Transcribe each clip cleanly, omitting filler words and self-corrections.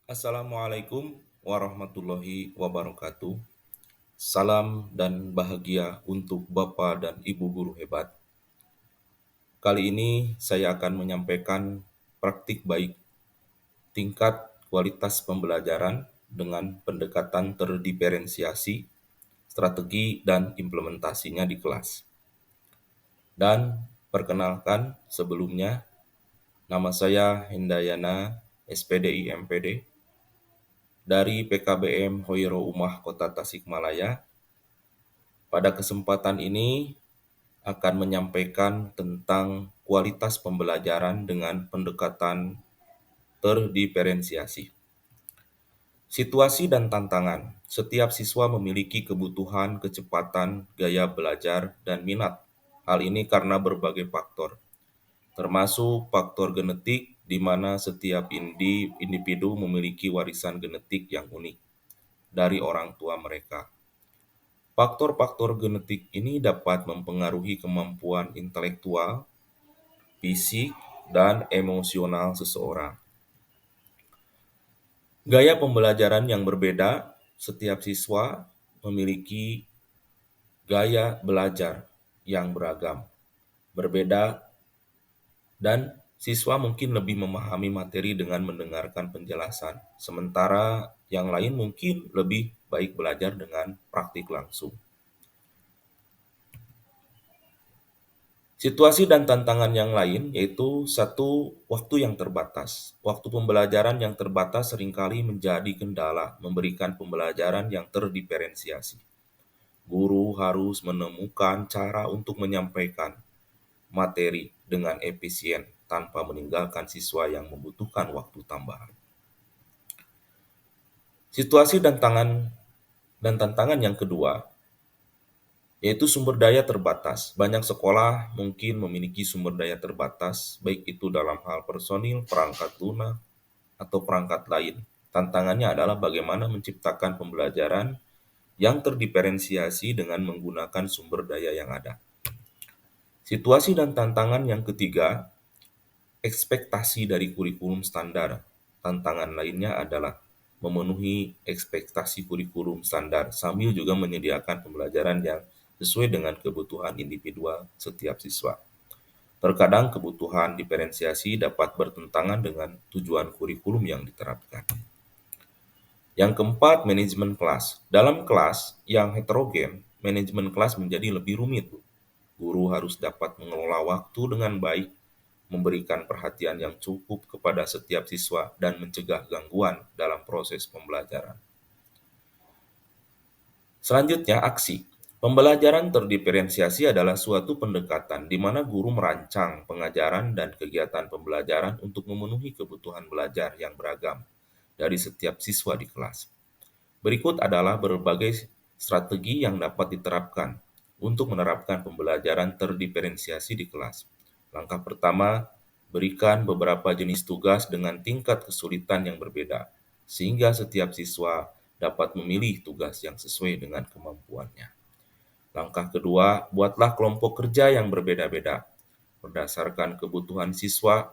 Assalamualaikum warahmatullahi wabarakatuh. Salam dan bahagia untuk Bapak dan Ibu guru hebat. Kali ini saya akan menyampaikan praktik baik tingkat kualitas pembelajaran dengan pendekatan terdiferensiasi, strategi dan implementasinya di kelas. Dan perkenalkan sebelumnya, nama saya Hendayana, SPDI MPD, dari PKBM Hoiro Umah Kota Tasikmalaya. Pada kesempatan ini akan menyampaikan tentang kualitas pembelajaran dengan pendekatan terdiferensiasi. Situasi dan tantangan. Setiap siswa memiliki kebutuhan, kecepatan, gaya belajar, dan minat. Hal ini karena berbagai faktor, termasuk faktor genetik di mana setiap individu memiliki warisan genetik yang unik dari orang tua mereka. Faktor-faktor genetik ini dapat mempengaruhi kemampuan intelektual, fisik, dan emosional seseorang. Gaya pembelajaran yang berbeda, setiap siswa memiliki gaya belajar yang beragam, berbeda, dan siswa mungkin lebih memahami materi dengan mendengarkan penjelasan, sementara yang lain mungkin lebih baik belajar dengan praktik langsung. Situasi dan tantangan yang lain yaitu satu, waktu yang terbatas. Waktu pembelajaran yang terbatas seringkali menjadi kendala memberikan pembelajaran yang terdiferensiasi. Guru harus menemukan cara untuk menyampaikan materi dengan efisien tanpa meninggalkan siswa yang membutuhkan waktu tambahan. Situasi dan tantangan yang kedua yaitu sumber daya terbatas. Banyak sekolah mungkin memiliki sumber daya terbatas, baik itu dalam hal personil, perangkat lunak, atau perangkat lain. Tantangannya adalah bagaimana menciptakan pembelajaran yang terdiferensiasi dengan menggunakan sumber daya yang ada. Situasi dan tantangan yang ketiga, ekspektasi dari kurikulum standar. Tantangan lainnya adalah memenuhi ekspektasi kurikulum standar sambil juga menyediakan pembelajaran yang sesuai dengan kebutuhan individual setiap siswa. Terkadang kebutuhan diferensiasi dapat bertentangan dengan tujuan kurikulum yang diterapkan. Yang keempat, manajemen kelas. Dalam kelas yang heterogen, manajemen kelas menjadi lebih rumit. Guru harus dapat mengelola waktu dengan baik, memberikan perhatian yang cukup kepada setiap siswa, dan mencegah gangguan dalam proses pembelajaran. Selanjutnya, aksi. Pembelajaran terdiferensiasi adalah suatu pendekatan di mana guru merancang pengajaran dan kegiatan pembelajaran untuk memenuhi kebutuhan belajar yang beragam dari setiap siswa di kelas. Berikut adalah berbagai strategi yang dapat diterapkan untuk menerapkan pembelajaran terdiferensiasi di kelas. Langkah pertama, berikan beberapa jenis tugas dengan tingkat kesulitan yang berbeda, sehingga setiap siswa dapat memilih tugas yang sesuai dengan kemampuannya. Langkah kedua, buatlah kelompok kerja yang berbeda-beda. Berdasarkan kebutuhan siswa,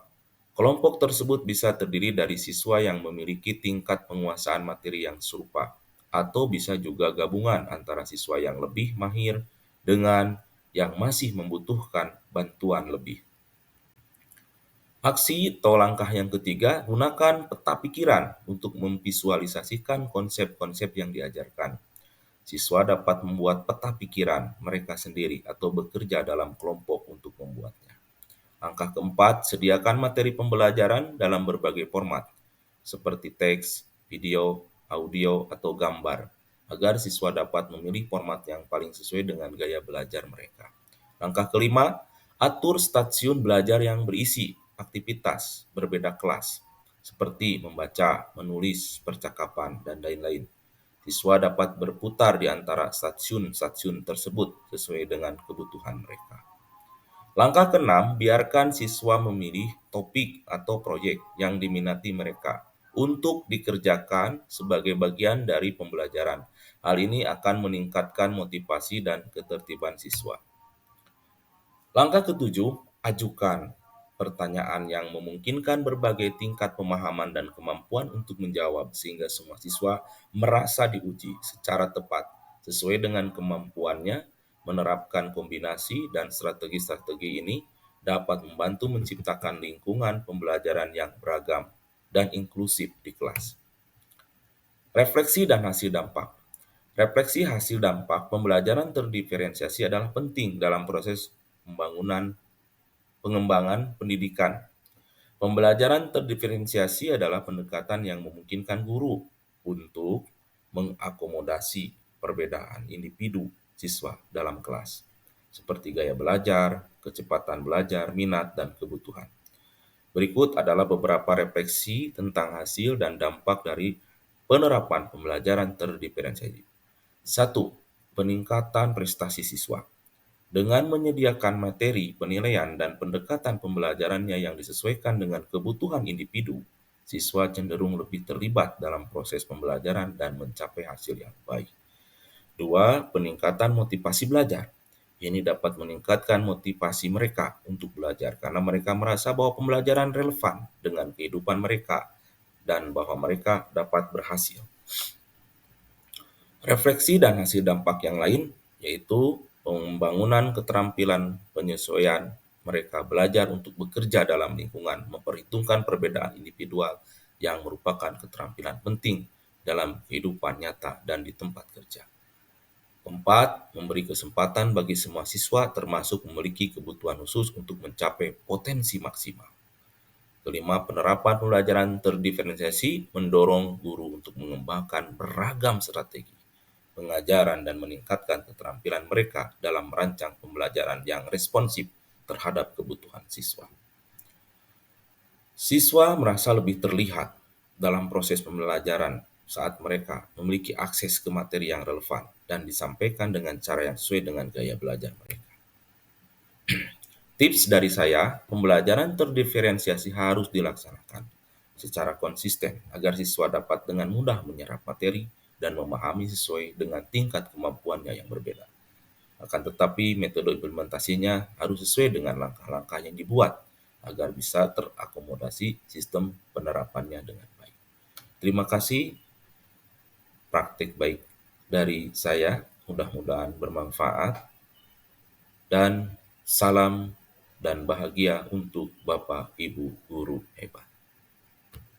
kelompok tersebut bisa terdiri dari siswa yang memiliki tingkat penguasaan materi yang serupa, atau bisa juga gabungan antara siswa yang lebih mahir dengan yang masih membutuhkan bantuan lebih. Aksi atau langkah yang ketiga, gunakan peta pikiran untuk memvisualisasikan konsep-konsep yang diajarkan. Siswa dapat membuat peta pikiran mereka sendiri atau bekerja dalam kelompok untuk membuatnya. Langkah keempat, sediakan materi pembelajaran dalam berbagai format, seperti teks, video, audio, atau gambar, agar siswa dapat memilih format yang paling sesuai dengan gaya belajar mereka. Langkah kelima, atur stasiun belajar yang berisi aktivitas berbeda kelas, seperti membaca, menulis, percakapan, dan lain-lain. Siswa dapat berputar di antara stasiun-stasiun tersebut sesuai dengan kebutuhan mereka. Langkah keenam, biarkan siswa memilih topik atau proyek yang diminati mereka untuk dikerjakan sebagai bagian dari pembelajaran. Hal ini akan meningkatkan motivasi dan ketertiban siswa. Langkah ketujuh, ajukan pertanyaan yang memungkinkan berbagai tingkat pemahaman dan kemampuan untuk menjawab sehingga semua siswa merasa diuji secara tepat sesuai dengan kemampuannya. Menerapkan kombinasi dan strategi-strategi ini dapat membantu menciptakan lingkungan pembelajaran yang beragam dan inklusif di kelas. Refleksi dan hasil dampak. Refleksi hasil dampak pembelajaran terdiferensiasi adalah penting dalam proses pembangunan pengembangan pendidikan. Pembelajaran terdiferensiasi adalah pendekatan yang memungkinkan guru untuk mengakomodasi perbedaan individu siswa dalam kelas, seperti gaya belajar, kecepatan belajar, minat, dan kebutuhan. Berikut adalah beberapa refleksi tentang hasil dan dampak dari penerapan pembelajaran terdiferensiasi. 1. Peningkatan prestasi siswa. Dengan menyediakan materi, penilaian, dan pendekatan pembelajarannya yang disesuaikan dengan kebutuhan individu, siswa cenderung lebih terlibat dalam proses pembelajaran dan mencapai hasil yang baik. 2. Peningkatan motivasi belajar. Ini dapat meningkatkan motivasi mereka untuk belajar karena mereka merasa bahwa pembelajaran relevan dengan kehidupan mereka dan bahwa mereka dapat berhasil. Refleksi dan hasil dampak yang lain yaitu pembangunan keterampilan penyesuaian. Mereka belajar untuk bekerja dalam lingkungan, memperhitungkan perbedaan individual yang merupakan keterampilan penting dalam kehidupan nyata dan di tempat kerja. 4. Memberi kesempatan bagi semua siswa termasuk memiliki kebutuhan khusus untuk mencapai potensi maksimal. Kelima, penerapan pembelajaran terdiferensiasi mendorong guru untuk mengembangkan beragam strategi pengajaran dan meningkatkan keterampilan mereka dalam merancang pembelajaran yang responsif terhadap kebutuhan siswa. Siswa merasa lebih terlihat dalam proses pembelajaran saat mereka memiliki akses ke materi yang relevan dan disampaikan dengan cara yang sesuai dengan gaya belajar mereka. Tips dari saya, pembelajaran terdiferensiasi harus dilaksanakan secara konsisten agar siswa dapat dengan mudah menyerap materi dan memahami sesuai dengan tingkat kemampuannya yang berbeda. Akan tetapi metode implementasinya harus sesuai dengan langkah-langkah yang dibuat agar bisa terakomodasi sistem penerapannya dengan baik. Terima kasih, praktik baik dari saya, mudah-mudahan bermanfaat, dan salam dan bahagia untuk Bapak Ibu guru hebat.